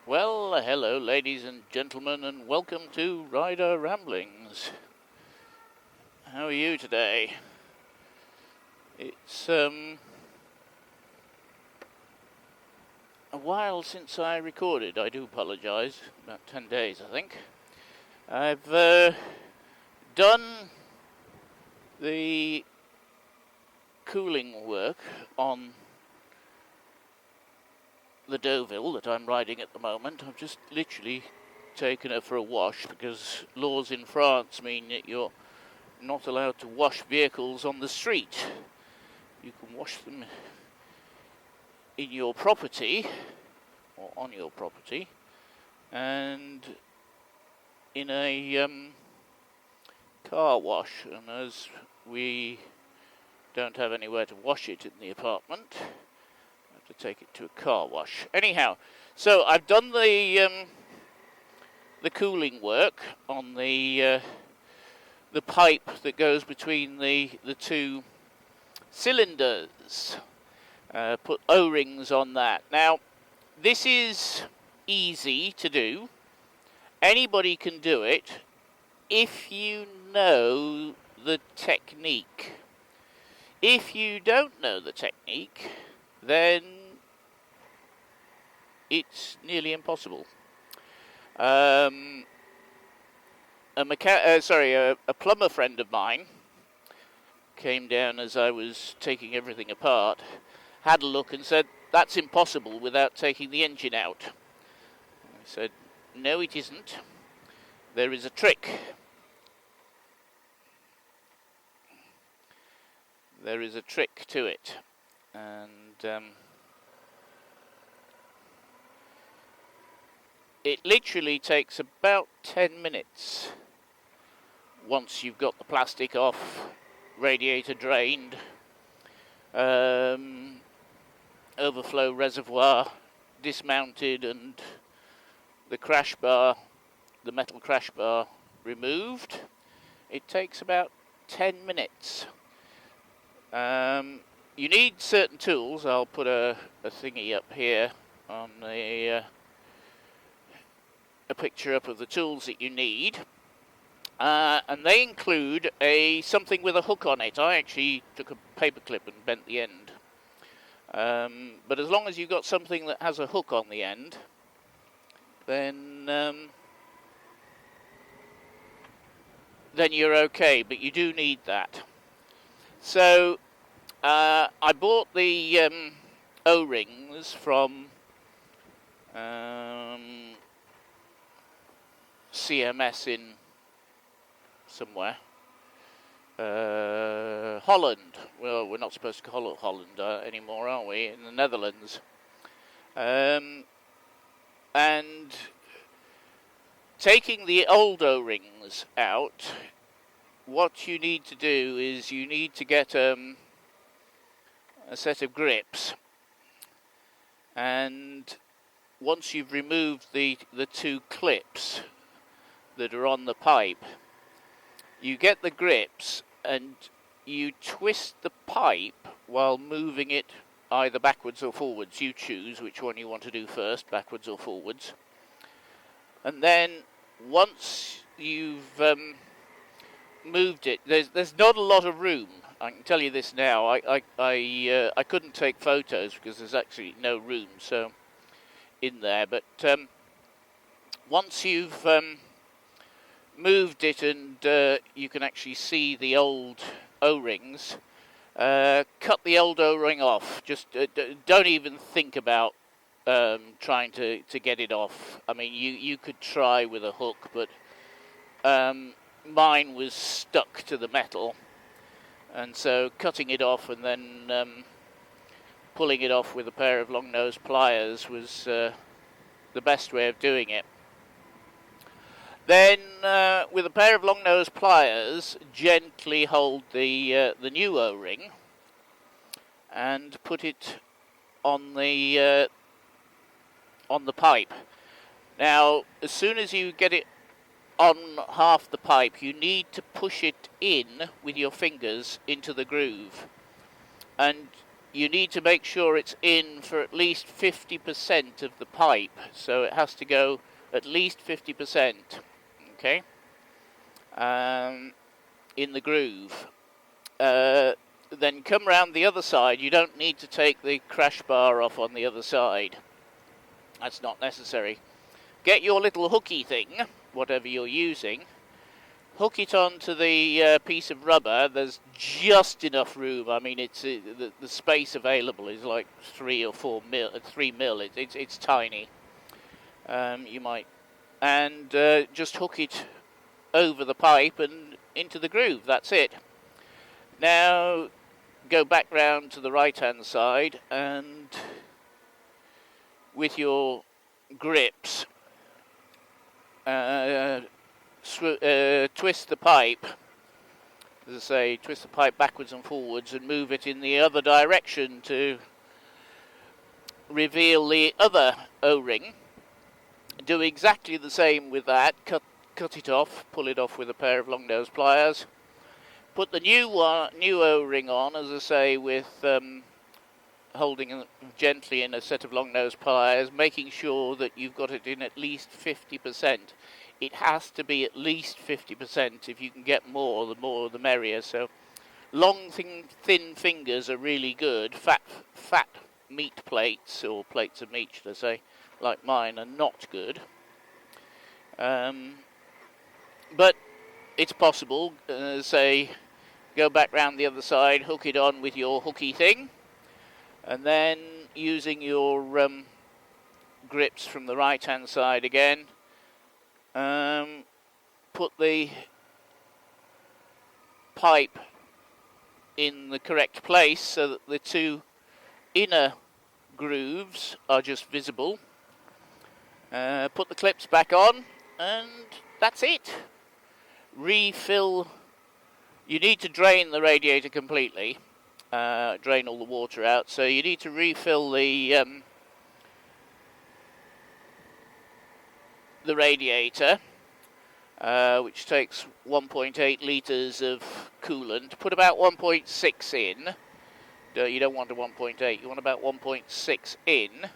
Well, hello ladies and gentlemen, and welcome to Rider Ramblings. How are you today? It's a while since I recorded. I do apologise. About 10 days, I think. I've done the cooling work on the Deauville that I'm riding at the moment. I've just literally taken her for a wash because laws in France mean that you're not allowed to wash vehicles on the street. You can wash them in your property or on your property and in a car wash, and as we don't have anywhere to wash it in the apartment, to take it to a car wash. Anyhow, so I've done the cooling work on the pipe that goes between the two cylinders. Put O-rings on that. Now, this is easy to do. Anybody can do it if you know the technique. If you don't know the technique, then it's nearly impossible. A plumber friend of mine came down as I was taking everything apart, had a look and said, "That's impossible without taking the engine out." I said, "No, it isn't. There is a trick. There is a trick to it." And it literally takes about 10 minutes once you've got the plastic off, radiator drained, overflow reservoir dismounted, and the crash bar, the metal crash bar, removed. It takes about 10 minutes. You need certain tools. I'll put a thingy up here on a picture up of the tools that you need. And they include something with a hook on it. I actually took a paper clip and bent the end. But as long as you've got something that has a hook on the end, then you're okay, but you do need that. So I bought the O-rings from CMS in somewhere. Holland. Well, we're not supposed to call it Holland anymore, are we? In the Netherlands. And taking the old O-rings out, what you need to do is you need to get a set of grips, and once you've removed the two clips that are on the pipe, you get the grips and you twist the pipe while moving it either backwards or forwards. You choose which one you want to do first, backwards or forwards. And then once you've moved it, there's not a lot of room. I can tell you this now. I couldn't take photos because there's actually no room so in there. But once you've moved it and you can actually see the old O-rings, cut the old O-ring off. Just don't even think about trying to get it off. I mean, you could try with a hook, but mine was stuck to the metal. And so cutting it off and then pulling it off with a pair of long-nose pliers was the best way of doing it. Then with a pair of long-nose pliers, gently hold the new O-ring and put it on the pipe. Now, as soon as you get it on half the pipe, you need to push it in with your fingers into the groove. And you need to make sure it's in for at least 50% of the pipe. So it has to go at least 50%, okay, in the groove. Then come round the other side. You don't need to take the crash bar off on the other side. That's not necessary. Get your little hooky thing, whatever you're using, hook it onto the piece of rubber. There's just enough room. I mean, it's the space available is like 3 or 4 mil, 3 mil. It's tiny. You might, and just hook it over the pipe and into the groove. That's it. Now go back round to the right hand side, and with your grips twist the pipe, as I say, twist the pipe backwards and forwards and move it in the other direction to reveal the other O-ring. Do exactly the same with that. Cut it off, pull it off with a pair of long nose pliers. Put the new O-ring on, as I say, with holding it gently in a set of long nose pliers, making sure that you've got it in at least 50%. It has to be at least 50%. If you can get more the merrier. So long, thin fingers are really good. Fat meat plates, or plates of meat, should I say, like mine, are not good. But it's possible. Say, go back round the other side, hook it on with your hooky thing, and then using your grips from the right hand side again, put the pipe in the correct place so that the two inner grooves are just visible. Put the clips back on, and that's it. Refill. You need to drain the radiator completely, drain all the water out, so you need to refill the radiator, which takes 1.8 litres of coolant. Put about 1.6 in. You don't want a 1.8, you want about 1.6 in.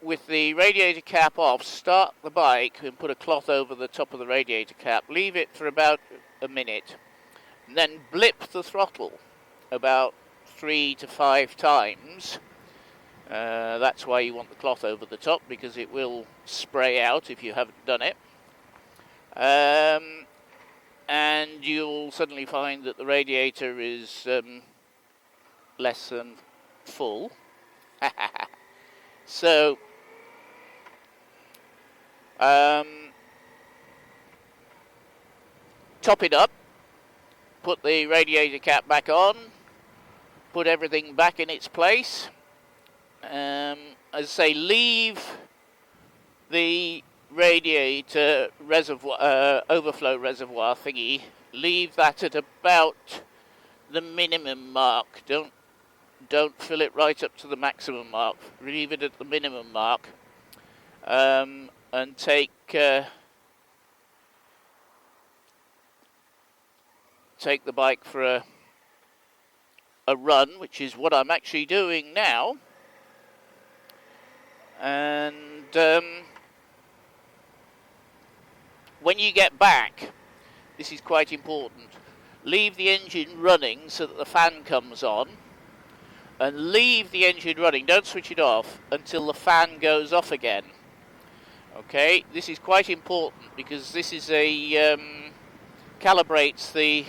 With the radiator cap off, start the bike and put a cloth over the top of the radiator cap. Leave it for about a minute. And then blip the throttle about 3 to 5 times. That's why you want the cloth over the top, because it will spray out if you haven't done it. And you'll suddenly find that the radiator is less than full. So, top it up, put the radiator cap back on, put everything back in its place. As I say, leave the radiator reservoir, overflow reservoir thingy, leave that at about the minimum mark. Don't fill it right up to the maximum mark. Leave it at the minimum mark, and take the bike for a run, which is what I'm actually doing now. And when you get back, this is quite important. Leave the engine running so that the fan comes on. And leave the engine running, don't switch it off until the fan goes off again. Okay, this is quite important because this is calibrates the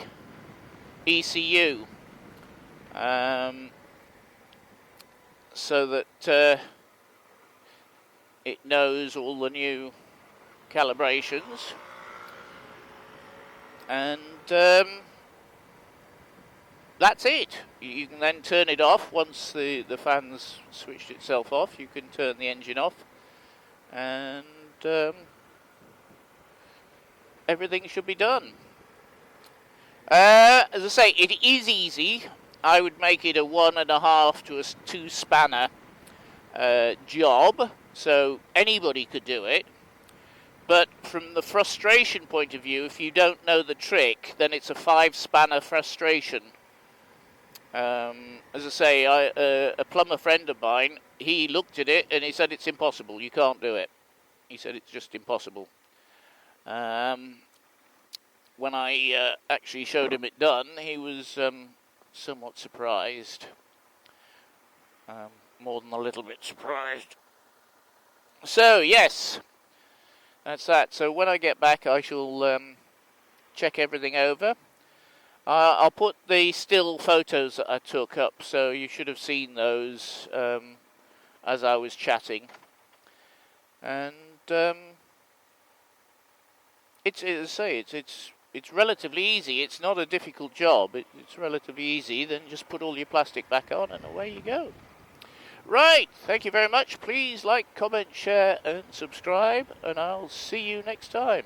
ECU so that it knows all the new calibrations. And that's it. You can then turn it off once the fan's switched itself off. You can turn the engine off, and everything should be done. As I say, it is easy. I would make it a 1.5 to a 2 spanner job, so anybody could do it. But from the frustration point of view, if you don't know the trick, then it's a 5 spanner frustration. As I say, a plumber friend of mine, he looked at it and he said it's impossible. You can't do it. He said it's just impossible. When I actually showed him it done, he was somewhat surprised. More than a little bit surprised. So, yes, that's that. So when I get back, I shall check everything over. I'll put the still photos that I took up, so you should have seen those as I was chatting. And it's, as I say, it's relatively easy. It's not a difficult job. It's relatively easy. Then just put all your plastic back on and away you go. Right, thank you very much. Please like, comment, share and subscribe, and I'll see you next time.